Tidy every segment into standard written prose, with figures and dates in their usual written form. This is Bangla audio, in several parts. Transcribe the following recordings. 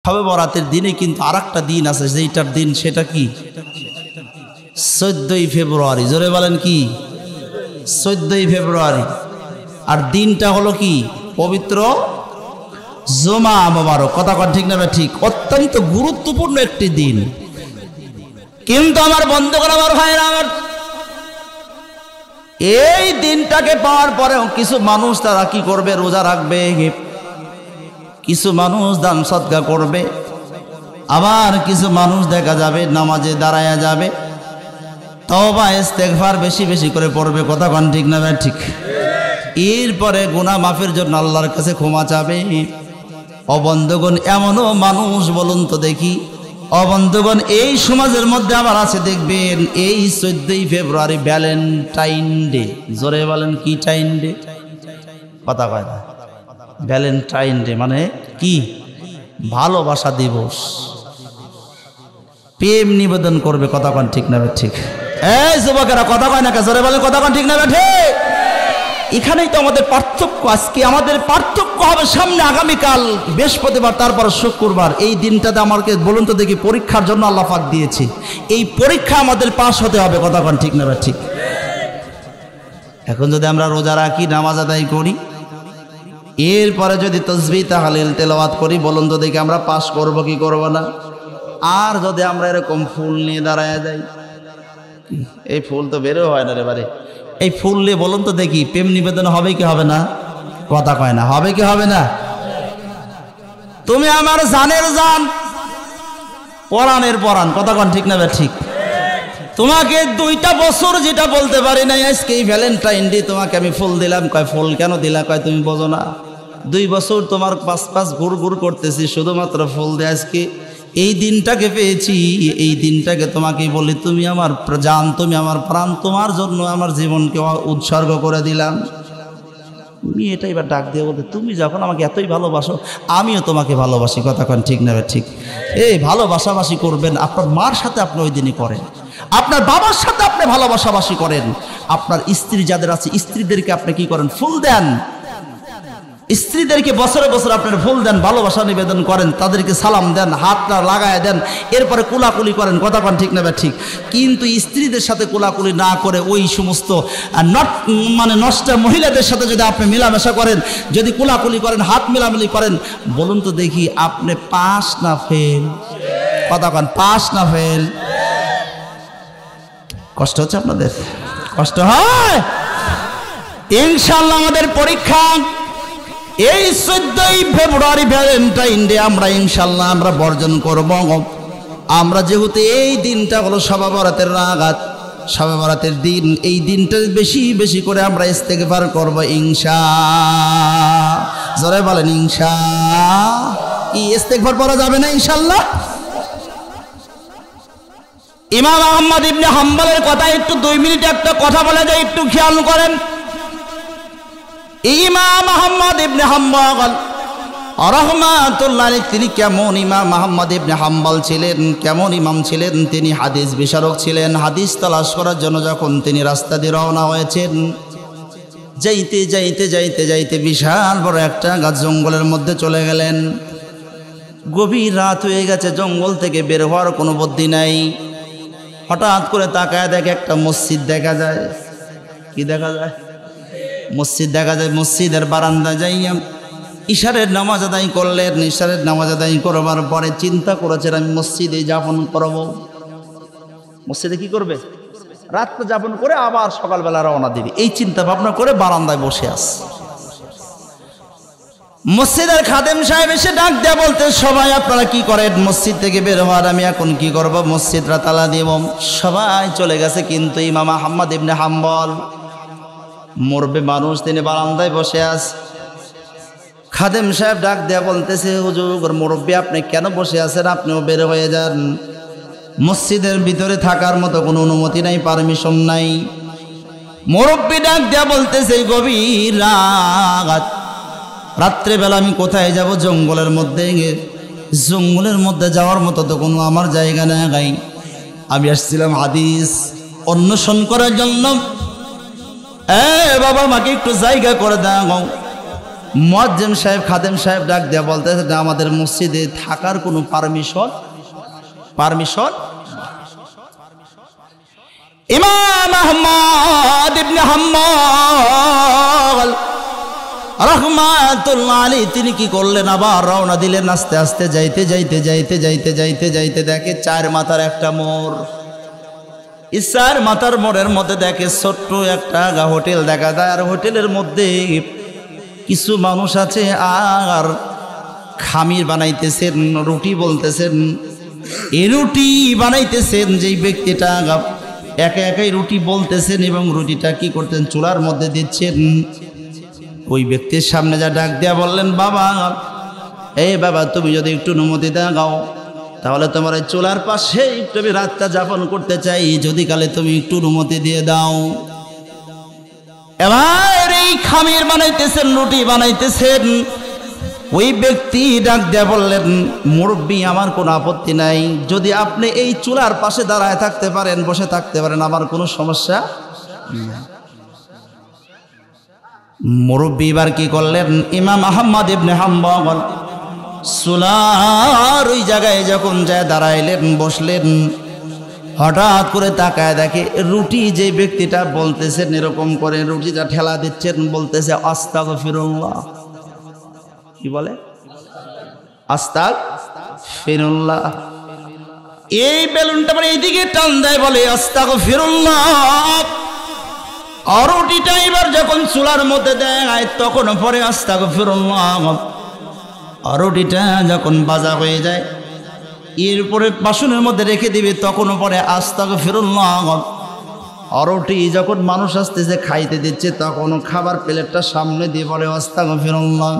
শবে বরাতের দিনে কিন্তু আরেকটা দিন আছে, যেইটার দিন সেটা কি 14ই ফেব্রুয়ারি। জোরে বলেন কি 14ই ফেব্রুয়ারি। আর দিনটা হলো কি পবিত্র জুমা মোবারক। কথা কন ঠিক না ঠিক? অত্যন্ত গুরুত্বপূর্ণ একটি দিন। কিন্তু আমার বন্ধুগণ, আমার ভাইরা আমার, এই দিনটাকে পাওয়ার পরেও কিছু মানুষ তারা কি করবে? রোজা রাখবে, কিছু মানুষ দান সদকা করবে, আবার কিছু মানুষ দেখা যাবে নামাজে দাঁড়ায়া যাবে, তওবা ইস্তেগফার বেশি বেশি করে পড়বে। কথা কন ঠিক না ঠিক? এরপরে গুনাহ মাফের জন্য আল্লাহর কাছে ক্ষমা চাবে। অবন্ধগণ, এমনও মানুষ বলুন তো দেখি, অবন্ধগণ এই সমাজের মধ্যে আবার আছে, দেখবেন এই 14ই ফেব্রুয়ারি ভ্যালেন্টাইন ডে। জোরে বলেন কি টাইন ডে? কথা কয় না। ভ্যালেন্টাইন ডে মানে কি? ভালোবাসা দিবস, প্রেম নিবেদন করবে। কথা কন ঠিক না ঠিক? এই যুবকেরা কথা কয় না, জোরে বলেন কথা কন ঠিক না ঠিক? এখানেই তো আমাদের পার্থক্য। আজকে আমাদের পার্থক্য হবে সামনে আগামীকাল বৃহস্পতিবার, তারপর শুক্রবার। এই দিনটাতে আমাকে বলুন তো দেখি, পরীক্ষার জন্য আল্লাহ পাক দিয়েছে, এই পরীক্ষা আমাদের পাস হতে হবে। কথা কন ঠিক না ঠিক? এখন যদি আমরা রোজা রাখি, নামাজ আদায় করি, এরপরে যদি তাসবিহ তাহলিল তেলাওয়াত করি, বলুন তো দেখি আমরা পাস করব কি করব না? আর যদি আমরা এরকম ফুল নিয়ে দাঁড়ায় যাই, এই ফুল তো বেরো হয় না রে বারে, এই ফুল নিয়ে বলুন তো দেখি প্রেম নিবেদন হবে কি হবে না? কথা কয় না, হবে কি হবে না? তুমি আমার জানের জান, পরাণের পরাণ। কথা কন ঠিক না ঠিক? তোমাকে 2টা বছর যেটা বলতে পারি নাই, আজকে এই ভ্যালেন্টাইন ডে তোমাকে আমি ফুল দিলাম। কয় ফুল কেন দিলা? কয় তুমি বোঝো না, 2 বছর তোমার পাশ ঘুর ঘুর করতেছি শুধুমাত্র ফুল দিয়ে। আজকে এই দিনটাকে পেয়েছি, এই দিনটাকে তোমাকে বলি তুমি আমার জান, তুমি আমার প্রাণ, তোমার জন্য আমার জীবনকে উৎসর্গ করে দিলাম। তুমি এটা এবার ডাক দিয়ে বলতে, তুমি যখন আমাকে এতই ভালোবাসো, আমিও তোমাকে ভালোবাসি। কথা কন ঠিক না ঠিক? এই ভালোবাসাবাসি করবেন, আপনার মার সাথে আপনি ওই দিনই করেন, আপনার বাবার সাথে আপনি ভালোবাসাবাসি করেন, আপনার স্ত্রী যাদের আছে স্ত্রীদেরকে আপনি কি করেন? ফুল দেন। স্ত্রীদেরকে বছরে বছর আপনার ফুল দেন, ভালোবাসা নিবেদন করেন, তাদেরকে সালাম দেন, হাতটা লাগায় দেন, এরপরে কোলাকুলি করেন। কথা কন ঠিক না ঠিক? কিন্তু স্ত্রীদের সাথে কোলাকুলি না করে ওই সমস্ত নষ্ট মহিলাদের সাথে যদি আপনি মেলামেশা করেন, যদি কোলাকুলি করেন, হাত মেলামেলি করেন, বলুন তো দেখি আপনি পাস না ফেল? কথা কন, পাস না ফেল? কষ্ট হচ্ছে আপনাদের? কষ্ট হয়? ইনশাআল্লাহ আমাদের পরীক্ষা এই 14ই ফেব্রুয়ারি ভ্যালেন্টাইন ডে আমরা ইনশাআল্লাহ আমরা বর্জন করব। আমরা যেহেতু এই দিনটা হলো শবে বরাতের রাত, শবে বরাতের দিন, এই দিনটা বেশি বেশি করে আমরা ইস্তেগফার করব ইনশাআল্লাহ। জোরে বলেন ইনশাআল্লাহ। কি ইস্তেগফার করা যাবে না ইনশাআল্লাহ? ইমাম আহমদ ইবনে হাম্বলের কথা একটু 2 মিনিট একটা কথা বলে যায়, একটু খেয়াল করেন। ইমাম আহমদ ইবনে হাম্বল রাহমাতুল্লাহ আলাইহি, তিনি কেমন ইমাম আহমদ ইবনে হাম্বল ছিলেন, কেমন ইমাম ছিলেন? তিনি হাদিস বিশারক ছিলেন। হাদিস তালাশ করার জন্য যখন তিনি রাস্তা দিয়ে রওনা হয়েছেন, যাইতে যাইতে যাইতে যাইতে বিশাল বড় একটা গাছ জঙ্গলের মধ্যে চলে গেলেন। গভীর রাত হয়ে গেছে, জঙ্গল থেকে বের হওয়ার কোনো বুদ্ধি নাই। হঠাৎ করে তাকায় দেখে একটা মসজিদ দেখা যায়। কি দেখা যায়? মসজিদ দেখা যায়। মসজিদের বারান্দা যাইয়া ইশারের নামাজ আদায় করলেন। ইশারের নামাজ আদায় করবার পরে চিন্তা করেছেন, আমি মসজিদে যাপন করব। মসজিদে কি করবে? রাতটা যাপন করে আবার সকালবেলা রওনা দিবে, এই চিন্তা ভাবনা করে বারান্দায় বসে আছে। মসজিদের খাদেম সাহেব এসে ডাক দেয়া বলতে, সবাই আপনারা কি করেন? মসজিদ থেকে বের হওয়ার আমি এখন কি করব? মসজিদরা তালা দিব। সবাই চলে গেছে, কিন্তু ইমাম আহমদ ইবনে হাম্বল মরবে মানুষ, তিনি বারান্দায় বসে আছে। খাদেম সাহেব ডাক দেয়া বলতেছে, হুজুর মুরব্বী আপনি কেন বসে আছেন? আপনিও বের হয়ে যান, মসজিদের ভিতরে থাকার মতো কোনো অনুমতি নাই, পারমিশন নাই। মুরব্বী ডাক দেয়া বলতেছে, গভীর রাত, রাত্রেবেলা আমি কোথায় যাব? জঙ্গলের মধ্যে। জঙ্গলের মধ্যে যাওয়ার মতো তো কোনো আমার জায়গা নাই। আমি আসছিলাম হাদিস অন্বেষণ করার জন্য। বাবা আমাকে একটু জায়গা করে দাও। মুয়াজ্জিন সাহেব খাদেম সাহেব ডাক দেয়া বলতেছে যে আমাদের মসজিদে থাকার কোনো পারমিশন। ইমাম আহমদ ইবনে হাম্বল রাহমাতুল্লাহ আলাইহি তিনি কি করলেন, আবার রওনা দিলেন। আস্তে আস্তে যাইতে যাইতে যাইতে যাইতে যাইতে যাইতে দেখে 4 মাথার একটা মোড়। এই 4 মাথার মোড়ের মধ্যে দেখে ছোট্ট একটা হোটেল দেখা যায়, আর হোটেলের মধ্যে কিছু মানুষ আছে আর খামির বানাইতেছেন, রুটি বলতেছেন। এই রুটি বানাইতেছেন যেই ব্যক্তিটা একা একাই রুটি বলতেছেন এবং রুটিটা কি করতেন চুলার মধ্যে দিচ্ছেন। ওই ব্যক্তির সামনে যা ডাক দিয়া বললেন, বাবা এই বাবা তুমি যদি একটু অনুমতি দাও তাহলে তোমার এই চুলার পাশে একটু আমি রাতটা যাপন করতে চাই, যদি কালে তুমি একটু অনুমতি দিয়ে দাও। এবার এই খামির বানাইতেছেন, রুটি বানাইতেছেন, ওই ব্যক্তি ডাক দিয়া বললেন, মুরব্বী আমার কোনো আপত্তি নাই, যদি আপনি এই চুলার পাশে দাঁড়ায় থাকতে পারেন, বসে থাকতে পারেন, আমার কোনো সমস্যা নেই। মুরব্বী এবার কি করলেন, ইমাম আহমদ ইবনে হাম্বল চুলার ওই জায়গায় যখন যায় দাঁড়াইলেন, বসলেন, হঠাৎ করে তাকায় দেখে রুটি যে ব্যক্তিটা বলতেছেন এরকম করে রুটিটা ঠেলা দিচ্ছেন, বলতেছে আস্তাগফিরুল্লাহ। কি বলে? আস্তাগফিরুল্লাহ। এই বেলুনটা মানে এইদিকে টান দেয়, বলে আস্তাগফিরুল্লাহ। আর রুটিটা এবার যখন চুলার মধ্যে দেয় তখন পরে আস্তাগফিরুল্লাহ। আর রুটিটা যখন ভাজা হয়ে যায় এরপরে বাসনের মধ্যে রেখে দিবে, তখনও পরে আস্তাগফিরুল্লাহ। আর রুটি যখন মানুষ আসতেছে খাইতে দিচ্ছে তখনও খাবার প্লেটটা সামনে দিয়ে বলে আস্তাগফিরুল্লাহ।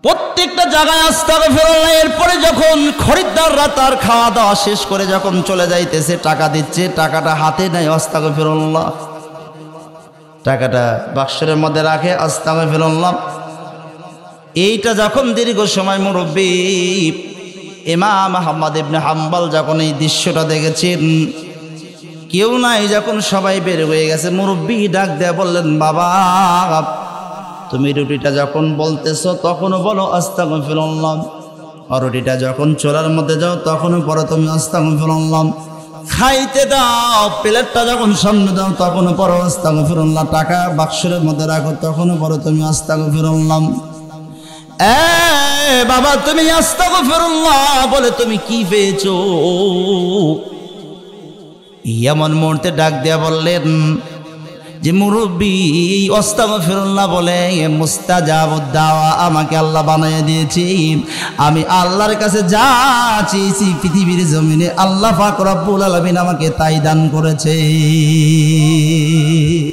প্রত্যেকটা জায়গায় আস্তাগফিরুল্লাহ। এরপরে যখন খরিদ্দাররা তার খাওয়া দাওয়া শেষ করে যখন চলে যাইতেছে, টাকা দিচ্ছে, টাকাটা হাতে নেয়, আস্তাগফিরুল্লাহ। টাকাটা বাক্সের মধ্যে রাখে, আস্তাগফিরুল্লাহ। এইটা যখন দীর্ঘ সময় মুরব্বী ইমাম আহমদ ইবনে হাম্বল যখন এই দৃশ্যটা দেখেছেন, কেউ নাই, যখন সবাই বের হয়ে গেছে, মুরব্বী ডাক দেয়া বললেন, বাবা তুমি রুটিটা যখন বলতেছো তখনও বলো আস্তাগফিরুল্লাহ, আর রুটিটা যখন চুলার মধ্যে যাও তখনও পড়ো তুমি আস্তাগফিরুল্লাহ। খাইতে দাও, প্লেটটা যখন সামনে দাও তখনও পড়ো আস্তাগফিরুল্লাহ। টাকা বাক্সের মধ্যে রাখো তখনও পড়ো তুমি আস্তাগফিরুল্লাহ। বাবা তুমি আস্তাগফিরুল্লাহ বলে তুমি কি পেয়েছো? এমন মুহূর্তে ডাক দিয়া বললেন যে মুরব্বী আস্তাগফিরুল্লাহ বলে মুস্তাজাবুদ দাওয়া আমাকে আল্লাহ বানিয়ে দিয়েছি। আমি আল্লাহর কাছে যা চেয়েছি পৃথিবীর জমিনে আল্লাহ পাক রব্বুল আলামিন আমাকে তাই দান করেছে।